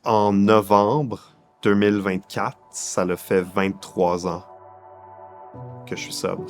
En novembre 2024, ça l'a fait 23 ans que je suis sobre.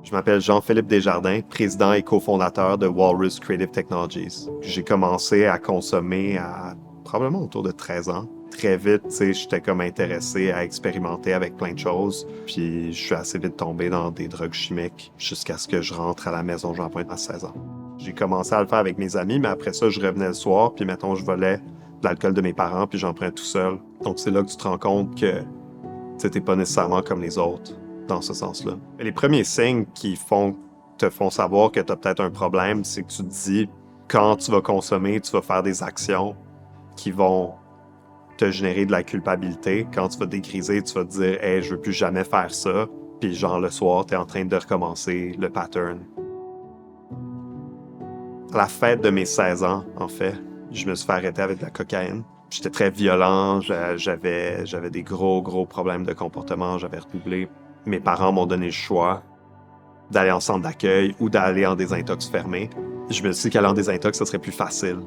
Je m'appelle Jean-Philippe Desjardins, président et cofondateur de Walrus Creative Technologies. J'ai commencé à consommer à probablement autour de 13 ans. Très vite, j'étais comme intéressé à expérimenter avec plein de choses. Puis je suis assez vite tombé dans des drogues chimiques jusqu'à ce que je rentre à la maison Jean-Pointe à 16 ans. J'ai commencé à le faire avec mes amis, mais après ça, je revenais le soir, puis mettons, je volais de l'alcool de mes parents, puis j'en prenais tout seul. Donc c'est là que tu te rends compte que t'es pas nécessairement comme les autres dans ce sens-là. Les premiers signes qui te font savoir que tu as peut-être un problème, c'est que tu te dis, quand tu vas consommer, tu vas faire des actions qui vont te générer de la culpabilité. Quand tu vas dégriser, tu vas te dire « Hey, je veux plus jamais faire ça », puis genre le soir, tu es en train de recommencer le pattern. À la fête de mes 16 ans, en fait, je me suis fait arrêter avec de la cocaïne. J'étais très violent, j'avais des gros problèmes de comportement, j'avais redoublé. Mes parents m'ont donné le choix d'aller en centre d'accueil ou d'aller en désintox fermé. Je me suis dit qu'aller en désintox, ça serait plus facile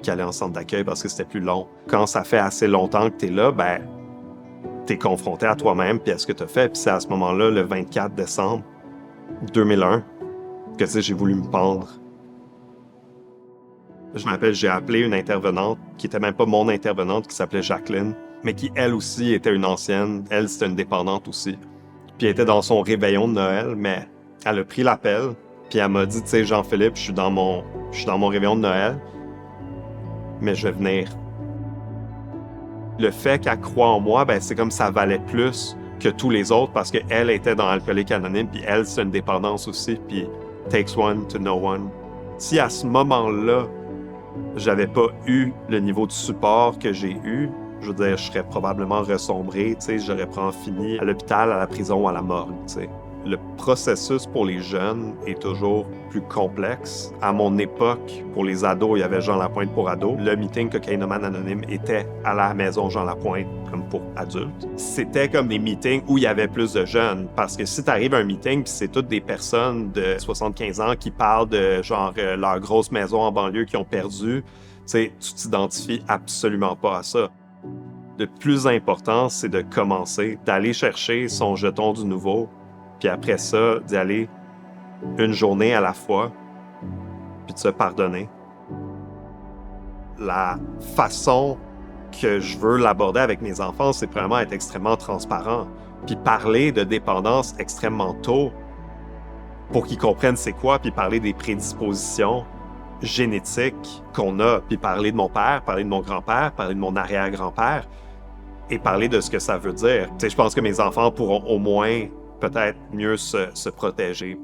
qu'aller en centre d'accueil parce que c'était plus long. Quand ça fait assez longtemps que t'es là, t'es confronté à toi-même puis à ce que t'as fait. Puis c'est à ce moment-là, le 24 décembre 2001, que j'ai voulu me pendre. J'ai appelé une intervenante qui était même pas mon intervenante, qui s'appelait Jacqueline, mais qui elle aussi était une ancienne. Elle, c'était une dépendante aussi. Puis elle était dans son réveillon de Noël, mais elle a pris l'appel, puis elle m'a dit, tu sais, Jean-Philippe, je suis dans mon réveillon de Noël, mais je vais venir. Le fait qu'elle croit en moi, c'est comme ça valait plus que tous les autres parce qu'elle était dans Alcoolique Anonyme, puis elle, c'est une dépendance aussi, puis takes one to know one. Si à ce moment-là, j'avais pas eu le niveau de support que j'ai eu, je veux dire, je serais probablement ressombré, j'aurais fini à l'hôpital, à la prison ou à la morgue, Le processus pour les jeunes est toujours plus complexe. À mon époque, pour les ados, il y avait Jean Lapointe pour ados. Le meeting Cocaïnomane Anonyme était à la maison Jean Lapointe, comme pour adultes. C'était comme des meetings où il y avait plus de jeunes. Parce que si tu arrives à un meeting puis c'est toutes des personnes de 75 ans qui parlent de leur grosse maison en banlieue qu'ils ont perdu, tu t'identifies absolument pas à ça. Le plus important, c'est de commencer, d'aller chercher son jeton du nouveau, puis après ça, d'y aller une journée à la fois, puis de se pardonner. La façon que je veux l'aborder avec mes enfants, c'est vraiment être extrêmement transparent, puis parler de dépendance extrêmement tôt pour qu'ils comprennent c'est quoi, puis parler des prédispositions génétiques qu'on a, puis parler de mon père, parler de mon grand-père, parler de mon arrière-grand-père, et parler de ce que ça veut dire. Je pense que mes enfants pourront au moins peut-être mieux se protéger.